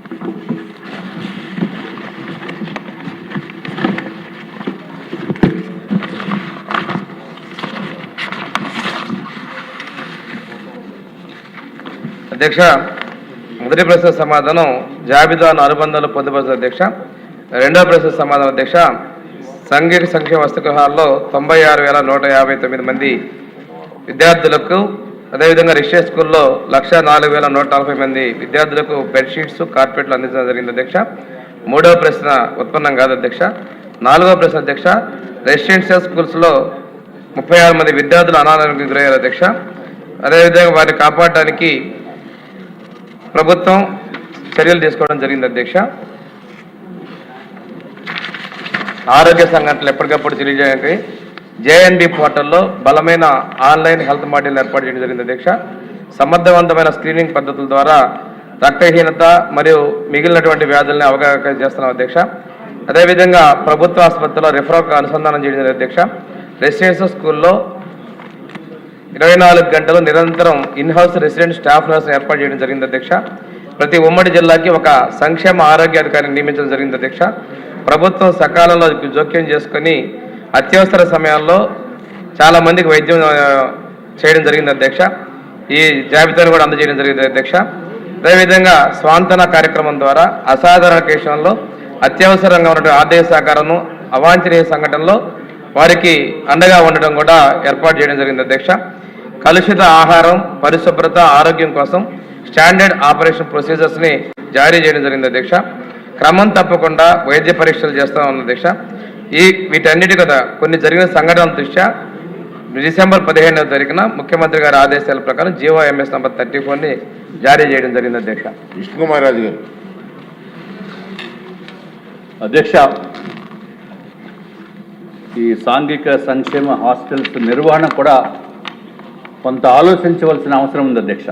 అధ్యక్ష, మొదటి ప్రశ్న సమాధానం జాబితాను అనుబంధాలు పొందుపరుచిన అధ్యక్ష. రెండవ ప్రశ్న సమాధానం అధ్యక్ష, సాంఘిక సంక్షేమ వసతి గృహాల్లో 96,159 మంది విద్యార్థులకు, అదేవిధంగా రిజిస్టర్ స్కూల్లో 104,140 మంది విద్యార్థులకు బెడ్షీట్స్, కార్పెట్లు అందించడం జరిగింది అధ్యక్ష. మూడవ ప్రశ్న ఉత్పన్నం కాదు అధ్యక్ష. నాలుగవ ప్రశ్న అధ్యక్ష, రెసిడెన్షియల్ స్కూల్స్లో 36 మంది విద్యార్థులు అనారోగ్యానికి గురయ్యారు అధ్యక్ష. అదేవిధంగా వారిని కాపాడటానికి ప్రభుత్వం చర్యలు తీసుకోవడం జరిగింది అధ్యక్ష. ఆరోగ్య సంఘటనలు ఎప్పటికప్పుడు తెలియజేయడానికి జేఎన్బి పోర్టల్లో బలమైన ఆన్లైన్ హెల్త్ మాడ్యూల్ ఏర్పాటు చేయడం జరిగింది అధ్యక్ష. సమర్థవంతమైన స్క్రీనింగ్ పద్ధతుల ద్వారా రక్తహీనత మరియు మిగిలినటువంటి వ్యాధుల్ని అవగాహన చేస్తున్నాం అధ్యక్ష. అదేవిధంగా ప్రభుత్వ ఆసుపత్రిలో రిఫరల్కు అనుసంధానం చేయడం జరిగింది అధ్యక్ష. రెసిడెన్షియల్ స్కూల్లో 24 గంటలు నిరంతరం ఇన్హౌస్ రెసిడెంట్ స్టాఫ్ నర్స్ ఏర్పాటు చేయడం జరిగింది అధ్యక్ష. ప్రతి ఉమ్మడి జిల్లాకి ఒక సంక్షేమ ఆరోగ్య అధికారిని నియమించడం జరిగింది అధ్యక్ష. ప్రభుత్వం సకాలంలో జోక్యం చేసుకుని అత్యవసర సమయాల్లో చాలా మందికి వైద్యం చేయడం జరిగింది అధ్యక్ష. ఈ జాబితాను కూడా అందజేయడం జరిగింది అధ్యక్ష. అదేవిధంగా స్వాంతన కార్యక్రమం ద్వారా అసాధారణ కేసుల్లో అత్యవసరంగా ఉన్న ఆర్థిక సహకారం, అవాంఛనీయ సంఘటనలో వారికి అండగా ఉండడం కూడా ఏర్పాటు చేయడం జరిగింది అధ్యక్ష. కలుషిత ఆహారం, పరిశుభ్రత, ఆరోగ్యం కోసం స్టాండర్డ్ ఆపరేషన్ ప్రొసీజర్స్ని జారీ చేయడం జరిగింది అధ్యక్ష. క్రమం తప్పకుండా వైద్య పరీక్షలు చేస్తూ ఉన్న అధ్యక్ష. వీటన్నిటి కదా కొన్ని జరిగిన సంఘటనల దృష్ట్యా డిసెంబర్ 15వ తారీఖున ముఖ్యమంత్రి గారి ఆదేశాల ప్రకారం జీవోఎంఎస్ నంబర్ 34ని జారీ చేయడం జరిగింది అధ్యక్ష. విష్ణుకుమార్ రాజు గారు. అధ్యక్ష, ఈ సాంఘిక సంక్షేమ హాస్టల్స్ నిర్వహణ కూడా కొంత ఆలోచించవలసిన అవసరం ఉంది అధ్యక్ష.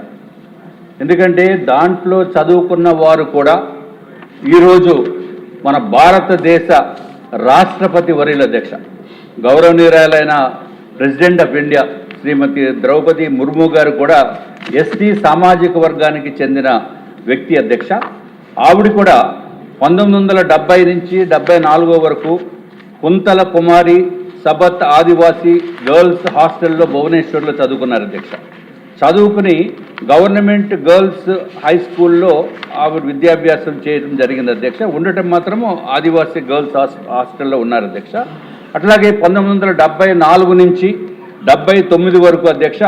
ఎందుకంటే దాంట్లో చదువుకున్న వారు కూడా ఈరోజు మన భారతదేశ రాష్ట్రపతి వర్యుల అధ్యక్ష, గౌరవనీయురాలైన ప్రెసిడెంట్ ఆఫ్ ఇండియా శ్రీమతి ద్రౌపది ముర్ము గారు కూడా ఎస్టీ సామాజిక వర్గానికి చెందిన వ్యక్తి అధ్యక్ష. ఆవిడ కూడా 1970 నుంచి 74 వరకు కుంతల కుమారి సబత్ ఆదివాసీ గర్ల్స్ హాస్టల్లో భువనేశ్వర్లో చదువుకున్నారు అధ్యక్ష. చదువుకుని గవర్నమెంట్ గర్ల్స్ హై స్కూల్లో ఆవిడ విద్యాభ్యాసం చేయడం జరిగింది అధ్యక్ష. ఉండటం మాత్రము ఆదివాసీ గర్ల్స్ హాస్టల్లో ఉన్నారు అధ్యక్ష. అట్లాగే 1974 నుంచి 79 వరకు అధ్యక్ష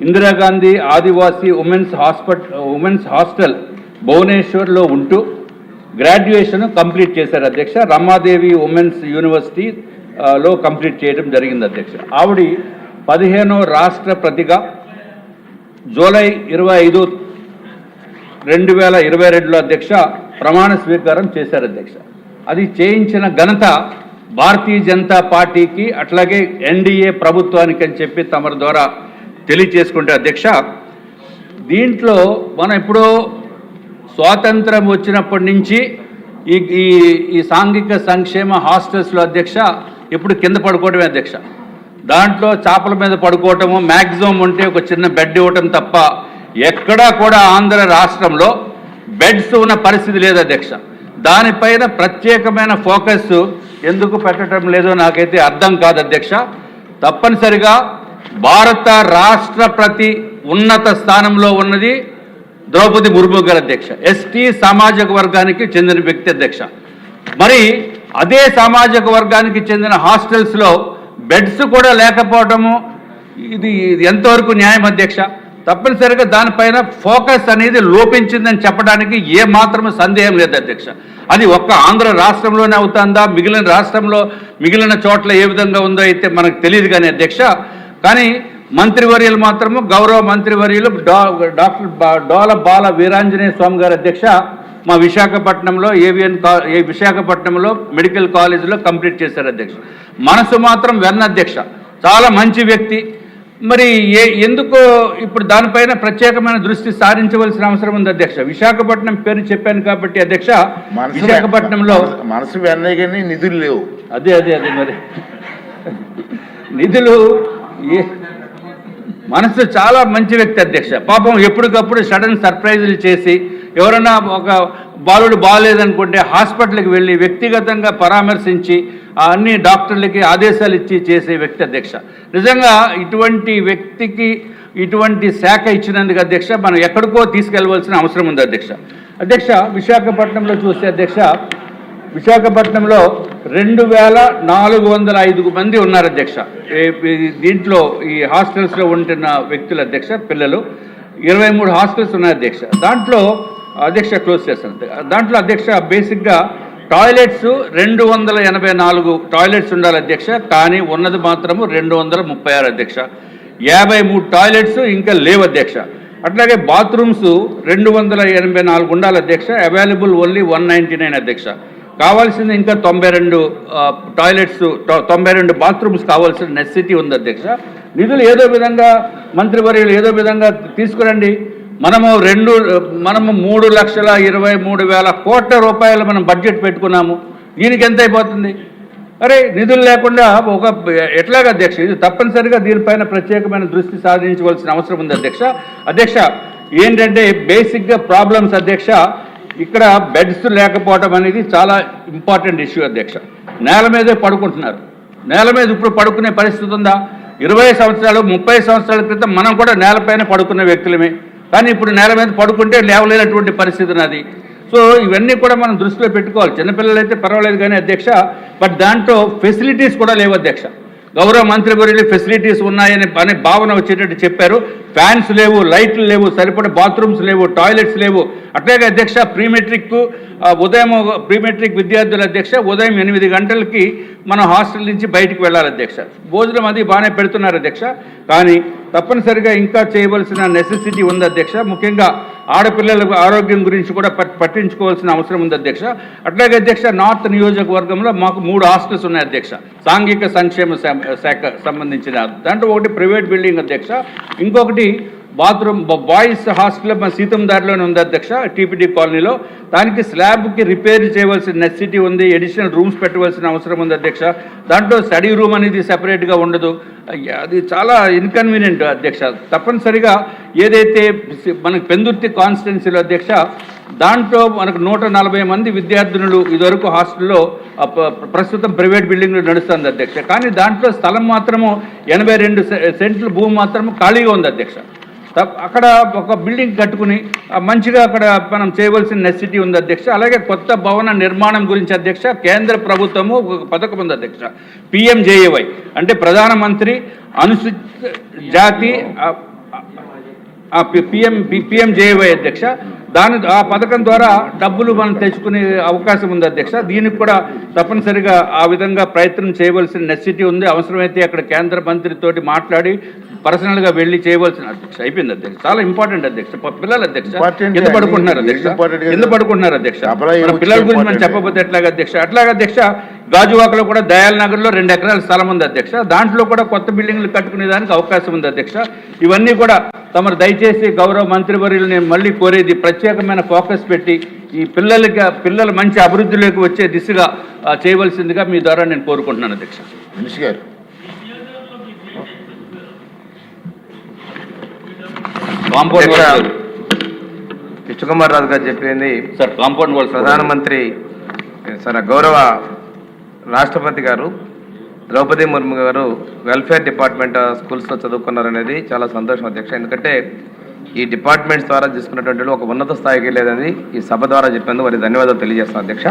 ఇందిరాగాంధీ ఆదివాసీ ఉమెన్స్ హాస్టల్ భువనేశ్వర్లో ఉంటూ గ్రాడ్యుయేషన్ కంప్లీట్ చేశారు అధ్యక్ష. రమాదేవి ఉమెన్స్ యూనివర్సిటీలో కంప్లీట్ చేయడం జరిగింది అధ్యక్ష. ఆవిడ 15వ రాష్ట్రపతిగా జూలై 25, 2022లో అధ్యక్ష ప్రమాణ స్వీకారం చేశారు అధ్యక్ష. అది చేయించిన ఘనత భారతీయ జనతా పార్టీకి అట్లాగే ఎన్డీఏ ప్రభుత్వానికి అని చెప్పి తమ ద్వారా తెలియచేసుకుంటే అధ్యక్ష, దీంట్లో మనం ఎప్పుడో స్వాతంత్రం వచ్చినప్పటి నుంచి ఈ సాంఘిక సంక్షేమ హాస్టల్స్లో అధ్యక్ష ఎప్పుడు కింద పడుకోవడమే అధ్యక్ష. దాంట్లో చేపల మీద పడుకోవటము, మ్యాక్సిమం ఉంటే ఒక చిన్న బెడ్ ఇవ్వటం తప్ప ఎక్కడా కూడా ఆంధ్ర రాష్ట్రంలో బెడ్స్ ఉన్న పరిస్థితి లేదు అధ్యక్ష. దానిపైన ప్రత్యేకమైన ఫోకస్ ఎందుకు పెట్టడం లేదో నాకైతే అర్థం కాదు అధ్యక్ష. తప్పనిసరిగా భారత రాష్ట్రపతి ఉన్నత స్థానంలో ఉన్నది ద్రౌపది ముర్ము గారు అధ్యక్ష. ఎస్టీ సామాజిక వర్గానికి చెందిన వ్యక్తి అధ్యక్ష. మరి అదే సామాజిక వర్గానికి చెందిన హాస్టల్స్లో బెడ్స్ కూడా లేకపోవటము ఇది ఎంతవరకు న్యాయం అధ్యక్ష? తప్పనిసరిగా దానిపైన ఫోకస్ అనేది లోపించిందని చెప్పడానికి ఏ మాత్రమే సందేహం లేదు అధ్యక్ష. అది ఒక్క ఆంధ్ర రాష్ట్రంలోనే అవుతుందా, మిగిలిన చోట్ల ఏ విధంగా ఉందో అయితే మనకు తెలియదు కానీ అధ్యక్ష. కానీ మంత్రివర్యులు మాత్రము గౌరవ మంత్రివర్యులు డాక్టర్ డోల బాల వీరాంజనేయ స్వామి గారు అధ్యక్ష మా విశాఖపట్నంలో విశాఖపట్నంలో మెడికల్ కాలేజీలో కంప్లీట్ చేశారు అధ్యక్ష. మనసు మాత్రం వెన్న అధ్యక్ష, చాలా మంచి వ్యక్తి. మరి ఎందుకో ఇప్పుడు దానిపైన ప్రత్యేకమైన దృష్టి సారించవలసిన అవసరం ఉంది అధ్యక్ష. విశాఖపట్నం పేరు చెప్పాను కాబట్టి అధ్యక్ష, విశాఖపట్నంలో మనసు వెన్న కానీ నిధులు లేవు. అదే మరి నిధులు మనసు చాలా మంచి వ్యక్తి అధ్యక్ష. పాపం ఎప్పటికప్పుడు సడన్ సర్ప్రైజులు చేసి ఎవరన్నా ఒక బాలుడు బాగాలేదనుకుంటే హాస్పిటల్కి వెళ్ళి వ్యక్తిగతంగా పరామర్శించి అన్ని డాక్టర్లకి ఆదేశాలు ఇచ్చి చేసే వ్యక్తి అధ్యక్ష. నిజంగా ఇటువంటి వ్యక్తికి ఇటువంటి శాఖ ఇచ్చినందుకు అధ్యక్ష మనం ఎక్కడికో తీసుకెళ్లవలసిన అవసరం ఉంది అధ్యక్ష. అధ్యక్ష, విశాఖపట్నంలో చూస్తే అధ్యక్ష, విశాఖపట్నంలో 2405 మంది ఉన్నారు అధ్యక్ష. దీంట్లో ఈ హాస్టల్స్లో ఉంటున్న వ్యక్తులు అధ్యక్ష, పిల్లలు 23 హాస్టల్స్ ఉన్నాయి అధ్యక్ష. దాంట్లో అధ్యక్ష క్లోజ్ చేస్తాను. దాంట్లో అధ్యక్ష బేసిక్గా టాయిలెట్స్ 284 టాయిలెట్స్ ఉండాలి అధ్యక్ష, కానీ ఉన్నది మాత్రము 236 అధ్యక్ష. 53 టాయిలెట్స్ ఇంకా లేవు అధ్యక్ష. అట్లాగే బాత్రూమ్స్ 284 ఉండాలి అధ్యక్ష, అవైలబుల్ ఓన్లీ 199 అధ్యక్ష. కావాల్సింది ఇంకా 92 టాయిలెట్స్, 92 బాత్రూమ్స్ కావాల్సిన నెసెసిటీ ఉంది అధ్యక్ష. నిధులు ఏదో విధంగా మంత్రివర్యులు ఏదో విధంగా తీసుకురండి. మనము 3,23,000 కోట్ల రూపాయలు మనం బడ్జెట్ పెట్టుకున్నాము. దీనికి ఎంత అయిపోతుంది? అరే, నిధులు లేకుండా ఎట్లాగా అధ్యక్ష? ఇది తప్పనిసరిగా దీనిపైన ప్రత్యేకమైన దృష్టి సాధించవలసిన అవసరం ఉంది అధ్యక్ష. అధ్యక్ష, ఏంటంటే బేసిక్గా ప్రాబ్లమ్స్ అధ్యక్ష, ఇక్కడ బెడ్స్ లేకపోవడం అనేది చాలా ఇంపార్టెంట్ ఇష్యూ అధ్యక్ష. నేల మీదే పడుకుంటున్నారు. నేల మీద ఇప్పుడు పడుకునే పరిస్థితి ఉందా? 20 సంవత్సరాలు 30 సంవత్సరాల క్రితం మనం కూడా నేలపైన పడుకున్న వ్యక్తులమే, కానీ ఇప్పుడు నేల మీద పడుకుంటే లేవలేనటువంటి పరిస్థితి ఉన్నది. సో ఇవన్నీ కూడా మనం దృష్టిలో పెట్టుకోవాలి. చిన్నపిల్లలు అయితే పర్వాలేదు కానీ అధ్యక్ష, బట్ దాంట్లో ఫెసిలిటీస్ కూడా లేవు అధ్యక్ష. గౌరవ మంత్రి గారు ఫెసిలిటీస్ ఉన్నాయని అనే భావన వచ్చేటట్టు చెప్పారు. ఫ్యాన్స్ లేవు, లైట్లు లేవు, సరిపడే బాత్రూమ్స్ లేవు, టాయిలెట్స్ లేవు. అట్లాగే అధ్యక్ష ప్రీమెట్రిక్ విద్యార్థుల అధ్యక్ష ఉదయం 8 గంటలకి మనం హాస్టల్ నుంచి బయటికి వెళ్ళాలి అధ్యక్ష. భోజనం అది బాగానే పెడుతున్నారు అధ్యక్ష, కానీ తప్పనిసరిగా ఇంకా చేయవలసిన నెసెసిటీ ఉంది అధ్యక్ష. ముఖ్యంగా ఆడపిల్లల ఆరోగ్యం గురించి కూడా పట్టించుకోవాల్సిన అవసరం ఉంది అధ్యక్ష. అట్లాగే అధ్యక్ష, నార్త్ నియోజకవర్గంలో మాకు 3 హాస్టల్స్ ఉన్నాయి అధ్యక్ష, సాంఘిక సంక్షేమ శాఖ సంబంధించిన. దాంట్లో ఒకటి ప్రైవేట్ బిల్డింగ్ అధ్యక్ష, ఇంకొకటి బాత్రూమ్ బాయ్స్ హాస్టల్ మన సీతం దారిలోనే ఉంది అధ్యక్ష, టీపీడీ కాలనీలో. దానికి స్లాబ్కి రిపేర్ చేయవలసిన నెసెసిటీ ఉంది, అడిషనల్ రూమ్స్ పెట్టవలసిన అవసరం ఉంది అధ్యక్ష. దాంట్లో స్టడీ రూమ్ అనేది సెపరేట్గా ఉండదు. అది చాలా ఇన్కన్వీనియంట్ అధ్యక్ష. తప్పనిసరిగా ఏదైతే మనకు పెందుర్తి కాన్స్టిట్యున్సీలో అధ్యక్ష, దాంట్లో మనకు 140 మంది విద్యార్థినులు ఇదివరకు హాస్టల్లో ప్రస్తుతం ప్రైవేట్ బిల్డింగ్లో నడుస్తుంది అధ్యక్ష. కానీ దాంట్లో స్థలం మాత్రము 82 సెంట్ల భూమి మాత్రము ఖాళీగా ఉంది అధ్యక్ష. అక్కడ ఒక బిల్డింగ్ కట్టుకుని మంచిగా అక్కడ మనం చేయవలసిన నెసెసిటీ ఉంది అధ్యక్ష. అలాగే కొత్త భవన నిర్మాణం గురించి అధ్యక్ష, కేంద్ర ప్రభుత్వము ఒక పథకం ఉంది అధ్యక్ష, PMJAY, అంటే ప్రధానమంత్రి అనుసూచిత జాతి PMJAY అధ్యక్ష. ఆ పథకం ద్వారా డబ్బులు మనం తెచ్చుకునే అవకాశం ఉంది అధ్యక్ష. దీనికి కూడా తప్పనిసరిగా ఆ విధంగా ప్రయత్నం చేయవలసిన నెసెసిటీ ఉంది. అవసరమైతే అక్కడ కేంద్ర మంత్రితోటి మాట్లాడి పర్సనల్గా వెళ్ళి చేయవలసిన అధ్యక్ష. అయిపోయింది అధ్యక్ష. చాలా ఇంపార్టెంట్ అధ్యక్ష. పిల్లలు అధ్యక్ష ఎందుకు పడుకుంటున్నారు అధ్యక్ష? ఎందుకు పడుకుంటున్నారు అధ్యక్ష? పిల్లల గురించి మనం చెప్పబోతే ఎట్లాగా అధ్యక్ష? అట్లాగే అధ్యక్ష, గాజువాకలో కూడా దయాల్ నగర్లో 2 ఎకరాల స్థలం ఉంది అధ్యక్ష. దాంట్లో కూడా కొత్త బిల్డింగ్లు కట్టుకునేదానికి అవకాశం ఉంది అధ్యక్ష. ఇవన్నీ కూడా తమరు దయచేసి గౌరవ మంత్రివర్యులు నేను మళ్ళీ కోరేది, ప్రత్యేకమైన ఫోకస్ పెట్టి ఈ పిల్లల మంచి అభివృద్ధిలోకి వచ్చే దిశగా చేయవలసిందిగా మీ ద్వారా నేను కోరుకుంటున్నాను అధ్యక్ష. మినిషి గారు, కృష్ణకుమార్ రాజు గారు చెప్పింది సార్, కాంపౌండ్ వాల్ ప్రధానమంత్రి గౌరవ రాష్ట్రపతి గారు ద్రౌపది ముర్ము గారు వెల్ఫేర్ డిపార్ట్మెంట్ స్కూల్స్లో చదువుకున్నారనేది చాలా సంతోషం అధ్యక్ష. ఎందుకంటే ఈ డిపార్ట్మెంట్స్ ద్వారా తీసుకున్నటువంటి ఒక ఉన్నత స్థాయికి వెళ్ళేదని ఈ సభ ద్వారా చెప్పేందుకు వారికి ధన్యవాదాలు తెలియజేస్తాను అధ్యక్ష.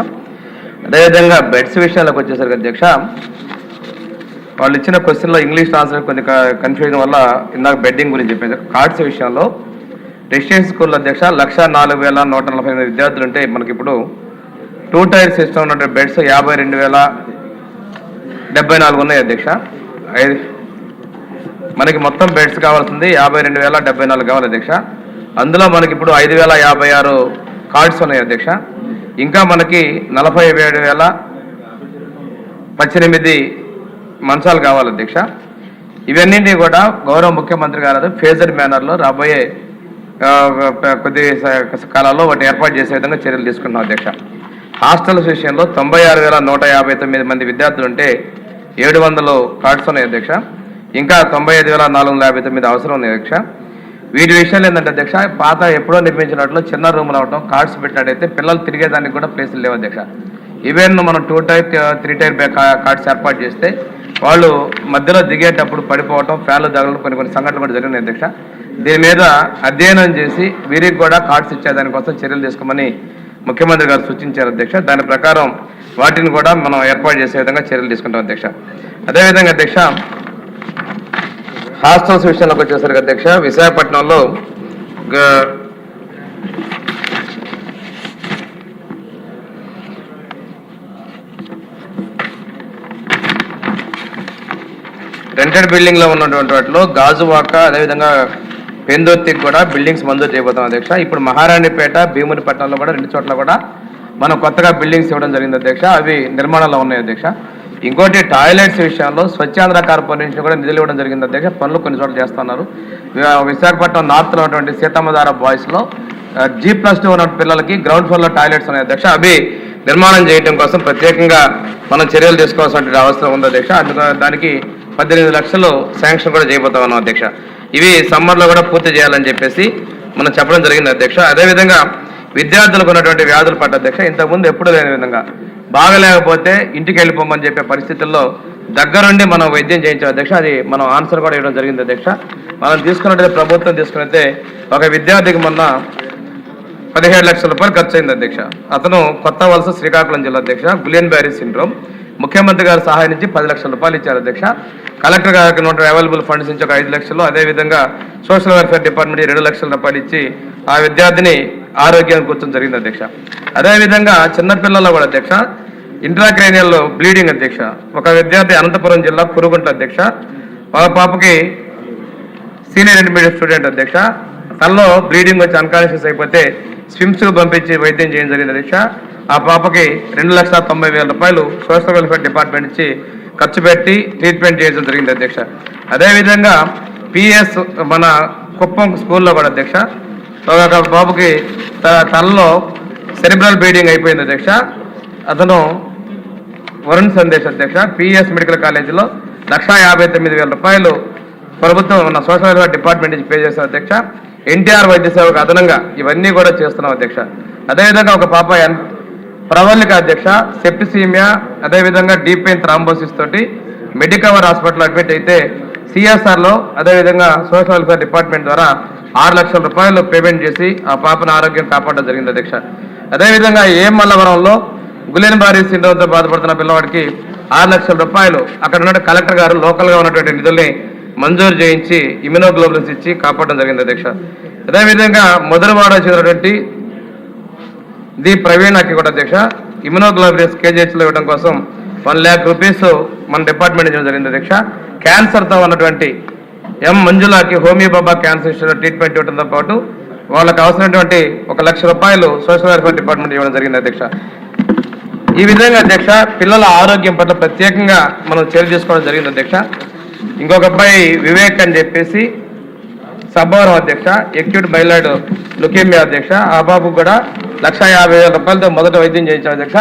అదేవిధంగా బెడ్స్ విషయాలకు వచ్చేసరికి అధ్యక్ష, వాళ్ళు ఇచ్చిన క్వశ్చన్లో ఇంగ్లీష్ ట్రాన్స్లేట్ కొన్ని కన్ఫ్యూజన్ వల్ల ఇందాక బెడ్డింగ్ గురించి చెప్పేది. కార్డ్స్ విషయంలో రెసిడెన్షియల్ స్కూల్ అధ్యక్ష 104,148 విద్యార్థులు ఉంటే మనకి ఇప్పుడు 2 టైర్ సిస్టమ్ ఉన్న బెడ్స్ 52,074 ఉన్నాయి అధ్యక్ష. మనకి మొత్తం బెడ్స్ కావాల్సింది 52,074 కావాలి అధ్యక్ష. అందులో మనకి ఇప్పుడు 5,056 కార్డ్స్ ఉన్నాయి అధ్యక్ష. ఇంకా మనకి 47,018 మంచాలు కావాలి అధ్యక్ష. ఇవన్నింటినీ కూడా గౌరవ ముఖ్యమంత్రి గారు ఫేజర్ మేనర్లో రాబోయే కొద్ది కాలాల్లో వాటిని ఏర్పాటు చేసే విధంగా చర్యలు తీసుకుంటున్నాం అధ్యక్ష. హాస్టల్స్ విషయంలో 96,159 మంది విద్యార్థులు ఉంటే 700 కార్డ్స్ ఉన్నాయి అధ్యక్ష. ఇంకా 95,459 అవసరం ఉంది అధ్యక్ష. వీటి విషయాలు ఏంటంటే అధ్యక్ష, పాత ఎప్పుడో నిర్మించినట్లు చిన్న రూములు అవటం, కార్డ్స్ పెట్టినట్టయితే పిల్లలు తిరిగేదానికి కూడా ప్లేసులు లేవు అధ్యక్ష. ఈవెన్ మనం 2 టైర్ 3 టైర్ కార్డ్స్ ఏర్పాటు చేస్తే వాళ్ళు మధ్యలో దిగేటప్పుడు పడిపోవటం, ఫ్యాన్లు తగలడం కొన్ని సంఘటనలు కూడా జరిగినాయి అధ్యక్ష. దీని మీద అధ్యయనం చేసి వీరికి కూడా కార్డ్స్ ఇచ్చేదానికోసం చర్యలు తీసుకోమని ముఖ్యమంత్రి గారు సూచించారు అధ్యక్ష. దాని ప్రకారం వాటిని కూడా మనం ఏర్పాటు చేసే విధంగా చర్యలు తీసుకుంటాం అధ్యక్ష. అదేవిధంగా అధ్యక్ష, హాస్టల్స్ విషయంలోకి వచ్చేసరికి అధ్యక్ష, విశాఖపట్నంలో రెంటెడ్ బిల్డింగ్ లో ఉన్నటువంటి వాటిలో గాజువాక, అదేవిధంగా పెందుర్తికి కూడా బిల్డింగ్స్ మంజూరు చేయబోతాం అధ్యక్ష. ఇప్పుడు మహారాణిపేట, భీమునిపట్నంలో కూడా 2 చోట్ల కూడా మనం కొత్తగా బిల్డింగ్స్ ఇవ్వడం జరిగింది అధ్యక్ష. అవి నిర్మాణంలో ఉన్నాయి అధ్యక్ష. ఇంకోటి టాయిలెట్స్ విషయంలో స్వచ్ఛాంధ్ర కార్పొరేషన్ కూడా నిధులు ఇవ్వడం జరిగింది అధ్యక్ష. పనులు కొన్ని చోట్ల చేస్తున్నారు. విశాఖపట్నం నార్త్లో ఉన్నటువంటి సీతమ్మధార బాయ్స్లో G+2 ఉన్న పిల్లలకి గ్రౌండ్ ఫ్లోర్లో టాయిలెట్స్ ఉన్నాయి అధ్యక్ష. అవి నిర్మాణం చేయడం కోసం ప్రత్యేకంగా మనం చర్యలు తీసుకోవాల్సిన అవసరం ఉంది అధ్యక్ష. దానికి 18 లక్షలు శాంక్షన్ కూడా చేయబోతా ఉన్నాం అధ్యక్ష. ఇవి సమ్మర్లో కూడా పూర్తి చేయాలని చెప్పేసి మనం చెప్పడం జరిగింది అధ్యక్ష. అదేవిధంగా విద్యార్థులకు ఉన్నటువంటి వ్యాధుల పట్ల అధ్యక్ష, ఇంతకుముందు ఎప్పుడు లేని విధంగా బాగలేకపోతే ఇంటికి వెళ్ళిపోమని చెప్పే పరిస్థితుల్లో దగ్గరుండి మనం వైద్యం చేయించాం అధ్యక్ష. అది మనం ఆన్సర్ కూడా ఇవ్వడం జరిగింది అధ్యక్ష. మనం తీసుకున్నట్లయితే, ప్రభుత్వం తీసుకున్నట్లయితే ఒక విద్యార్థికి మొన్న 17 లక్షల రూపాయలు ఖర్చు అయింది అధ్యక్ష. అతను కొత్త వలస, శ్రీకాకుళం జిల్లా అధ్యక్ష. Guillain Barry syndrome. ముఖ్యమంత్రి గారి సహాయం నుంచి 10 లక్షల రూపాయలు ఇచ్చారు అధ్యక్ష. కలెక్టర్ గారికి అవైలబుల్ ఫండ్స్ నుంచి ఒక 5 లక్షలు, అదేవిధంగా సోషల్ వెల్ఫేర్ డిపార్ట్మెంట్ 2 లక్షల రూపాయలు ఇచ్చి ఆ విద్యార్థిని ఆరోగ్యాన్ని కూర్చొని జరిగింది అధ్యక్ష. అదేవిధంగా చిన్నపిల్లల్లో కూడా అధ్యక్ష, ఇంట్రాక్రేనియల్ బ్లీడింగ్ అధ్యక్ష. ఒక విద్యార్థి అనంతపురం జిల్లా కురుగుంట అధ్యక్ష. వాళ్ళ పాపకి సీనియర్ ఇంటర్మీడియట్ స్టూడెంట్ అధ్యక్ష. తనలో బ్లీడింగ్ వచ్చి అన్కాన్షియస్ అయిపోతే స్విమ్స్కు పంపించి వైద్యం చేయడం జరిగింది అధ్యక్ష. ఆ పాపకి 2,90,000 రూపాయలు సోషల్ వెల్ఫేర్ డిపార్ట్మెంట్ నుంచి ఖర్చు పెట్టి ట్రీట్మెంట్ చేయడం జరిగింది అధ్యక్ష. అదేవిధంగా PS మన కుప్పం స్కూల్లో కూడా అధ్యక్ష, ఒక బాబుకి తనలో సెరిబ్రల్ బ్లీడింగ్ అయిపోయింది అధ్యక్ష. అతను వరుణ్ సందేశ్ అధ్యక్ష. PS మెడికల్ కాలేజీలో 1,59,000 రూపాయలు ప్రభుత్వం మన సోషల్ వెల్ఫేర్ డిపార్ట్మెంట్ నుంచి పే చేశారు అధ్యక్ష. NTR వైద్య సేవకు అదనంగా ఇవన్నీ కూడా చేస్తున్నాం అధ్యక్ష. అదేవిధంగా ఒక పాప ప్రవళిక అధ్యక్ష, సెప్టిసీమియా, అదేవిధంగా డీప్ పెయిన్ థ్రాంబోసిస్ తోటి మెడికవర్ హాస్పిటల్ అడ్మిట్ అయితే CSRలో అదేవిధంగా సోషల్ వెల్ఫేర్ డిపార్ట్మెంట్ ద్వారా 6 లక్షల రూపాయలు పేమెంట్ చేసి ఆ పాపను ఆరోగ్యం కాపాడడం జరిగింది అధ్యక్ష. అదేవిధంగా మల్లవరంలో గులియన్ బ్యారీ సిండ్రోమ్తో బాధపడుతున్న పిల్లవాడికి 6 లక్షల రూపాయలు అక్కడ ఉన్న కలెక్టర్ గారు లోకల్గా ఉన్నటువంటి నిధుల్ని మంజూరు చేయించి ఇమ్యునోగ్లోబులిన్స్ ఇచ్చి కాపాడడం జరిగింది అధ్యక్ష. అదేవిధంగా మొదలువాడ చెందినటువంటి ది ప్రవీణకి కూడా అధ్యక్ష, ఇమ్యునోగ్లోబులిన్స్ KGHలో ఇవ్వడం కోసం 1 lakh రూపీస్ మన డిపార్ట్మెంట్ ఇవ్వడం జరిగింది అధ్యక్ష. క్యాన్సర్తో ఉన్నటువంటి మంజులాకి హోమియోబాబా క్యాన్సర్ ఇన్స్టిట్యూట్ ట్రీట్మెంట్ ఇవ్వడంతో పాటు వాళ్ళకి అవసరమైనటువంటి 1 లక్ష రూపాయలు సోషల్ వెల్ఫేర్ డిపార్ట్మెంట్ ఇవ్వడం జరిగింది అధ్యక్ష. ఈ విధంగా అధ్యక్ష, పిల్లల ఆరోగ్యం పట్ల ప్రత్యేకంగా మనం చర్య తీసుకోవడం జరిగింది అధ్యక్ష. ఇంకొక అబ్బాయి వివేక్ అని చెప్పేసి సబ్బవరం అధ్యక్ష, ఎక్యూట్ బైలాయిడ్ లుకేమియా అధ్యక్ష. ఆ బాబుకు కూడా 1,50,000 రూపాయలతో మొదట వైద్యం చేయించాం అధ్యక్ష.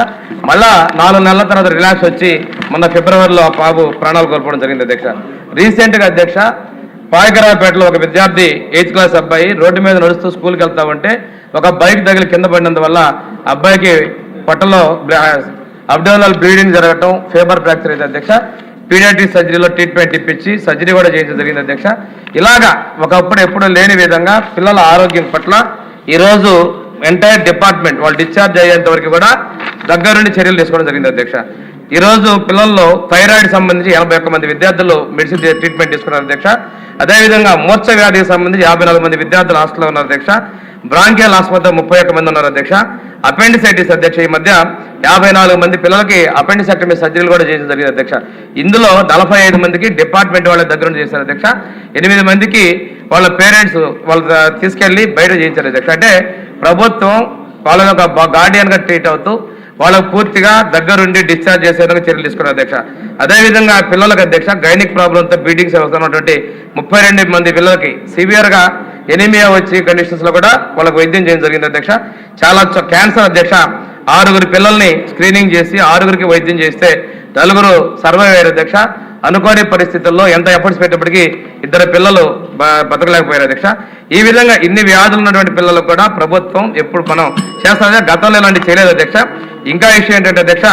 మళ్ళా 4 నెలల తర్వాత రిలాక్స్ వచ్చి మొన్న ఫిబ్రవరిలో ఆ బాబు ప్రాణాలు కోల్పోవడం జరిగింది అధ్యక్ష. రీసెంట్గా అధ్యక్ష, పాయకరావుపేటలో ఒక విద్యార్థి 8th క్లాస్ అబ్బాయి రోడ్డు మీద నడుస్తూ స్కూల్కి వెళ్తా ఉంటే ఒక బైక్ తగిలి కింద పడినందువల్ల అబ్బాయికి పొట్టలో అబ్డోమినల్ బ్లీడింగ్ జరగటం, ఫేబర్ ఫ్రాక్చర్ అయితే అధ్యక్ష. పీడియాట్రిక్ సర్జరీలో ట్రీట్మెంట్ ఇప్పించి సర్జరీ కూడా చేయించడం జరిగింది అధ్యక్ష. ఇలాగా ఒకప్పుడు ఎప్పుడూ లేని విధంగా పిల్లల ఆరోగ్యం పట్ల ఈరోజు ఎంటైర్ డిపార్ట్మెంట్ వాళ్ళు డిశ్చార్జ్ అయ్యేంత వరకు కూడా దగ్గరుండి చర్యలు తీసుకోవడం జరిగింది అధ్యక్ష. ఈరోజు పిల్లల్లో థైరాయిడ్ సంబంధించి 81 మంది విద్యార్థులు మెడిసిన్ ట్రీట్మెంట్ తీసుకున్నారు అధ్యక్ష. అదేవిధంగా మూర్ఛ వ్యాధికి సంబంధించి 54 మంది విద్యార్థులు హాస్టల్లో ఉన్నారు అధ్యక్ష. బ్రాంకియల్ ఆసుపత్రిలో 31 మంది ఉన్నారు అధ్యక్ష. అపెండిసైటిస్ అధ్యక్ష, ఈ మధ్య 54 మంది పిల్లలకి అపెండిసెక్టమీ సర్జరీలు కూడా చేయడం జరిగింది అధ్యక్ష. ఇందులో 45 మందికి డిపార్ట్మెంట్ వాళ్ళ దగ్గర నుండి చేశారు అధ్యక్ష. 8 మందికి వాళ్ళ పేరెంట్స్ వాళ్ళు తీసుకెళ్లి బయట చేయించారు అధ్యక్ష. అంటే ప్రభుత్వం వాళ్ళని ఒక గార్డియన్గా ట్రీట్ అవుతూ వాళ్ళకు పూర్తిగా దగ్గరుండి డిశ్చార్జ్ చేసేందుకు చర్యలు తీసుకున్నారు అధ్యక్ష. అదేవిధంగా పిల్లలకు అధ్యక్ష, గైనిక్ ప్రాబ్లంతో బ్లీడింగ్స్ వస్తున్నటువంటి 32 మంది పిల్లలకి సివియర్గా ఎనిమియా వచ్చి కండిషన్స్లో కూడా వాళ్ళకు వైద్యం చేయడం జరిగింది అధ్యక్ష. చాలా క్యాన్సర్ అధ్యక్ష, 6 పిల్లల్ని స్క్రీనింగ్ చేసి 6 వైద్యం చేస్తే 4 సర్వైవ్ అయ్యారు అధ్యక్ష. అనుకోని పరిస్థితుల్లో ఎంత ఎఫర్ట్స్ పెట్టినప్పటికీ 2 పిల్లలు బతకలేకపోయారు అధ్యక్ష. ఈ విధంగా ఇన్ని వ్యాధులు ఉన్నటువంటి పిల్లలు కూడా ప్రభుత్వం ఎప్పుడు మనం చేస్తామని గతంలో ఇలాంటి చేయలేదు అధ్యక్ష. ఇంకా విషయం ఏంటంటే అధ్యక్ష,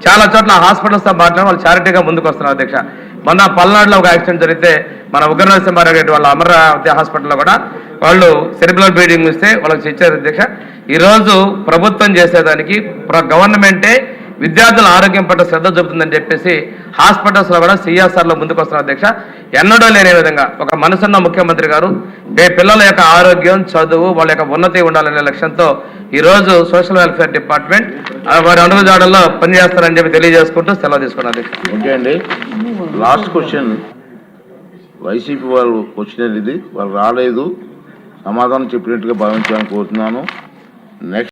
చాలా చోట్ల హాస్పిటల్స్తో మాట్లాడి వాళ్ళు చారిటీగా ముందుకు వస్తున్నారు అధ్యక్ష. మొన్న పల్నాడులో ఒక యాక్సిడెంట్ జరిగితే మన ఉగ్ర నరసింహారెడ్డి వాళ్ళ అమరావతి హాస్పిటల్లో కూడా వాళ్ళు సెరిబ్రల్ బ్లీడింగ్ ఇస్తే వాళ్ళకి ఇచ్చారు అధ్యక్ష. ఈరోజు ప్రభుత్వం చేసేదానికి గవర్నమెంటే విద్యార్థుల ఆరోగ్యం పట్ల శ్రద్ధ చూపుతుందని చెప్పేసి హాస్పిటల్స్లో కూడా సిఎస్ఆర్లో ముందుకు వస్తున్నారు అధ్యక్ష. ఎన్నడూ లేని విధంగా ఒక మనసున్న ముఖ్యమంత్రి గారు పిల్లల యొక్క ఆరోగ్యం, చదువు, వాళ్ళ యొక్క ఉన్నతి ఉండాలనే లక్ష్యంతో ఈరోజు సోషల్ వెల్ఫేర్ డిపార్ట్మెంట్ వారి అడుగుజాడల్లో పనిచేస్తారని చెప్పి తెలియజేసుకుంటూ సెలవు తీసుకున్నారు అధ్యక్ష. ఓకే అండి. లాస్ట్ క్వశ్చన్ వైసీపీ వాళ్ళు క్వశ్చన్ ఇది, వాళ్ళు రాలేదు, సమాధానం చెప్పినట్టుగా భావించాలని కోరుతున్నాను. నెక్స్ట్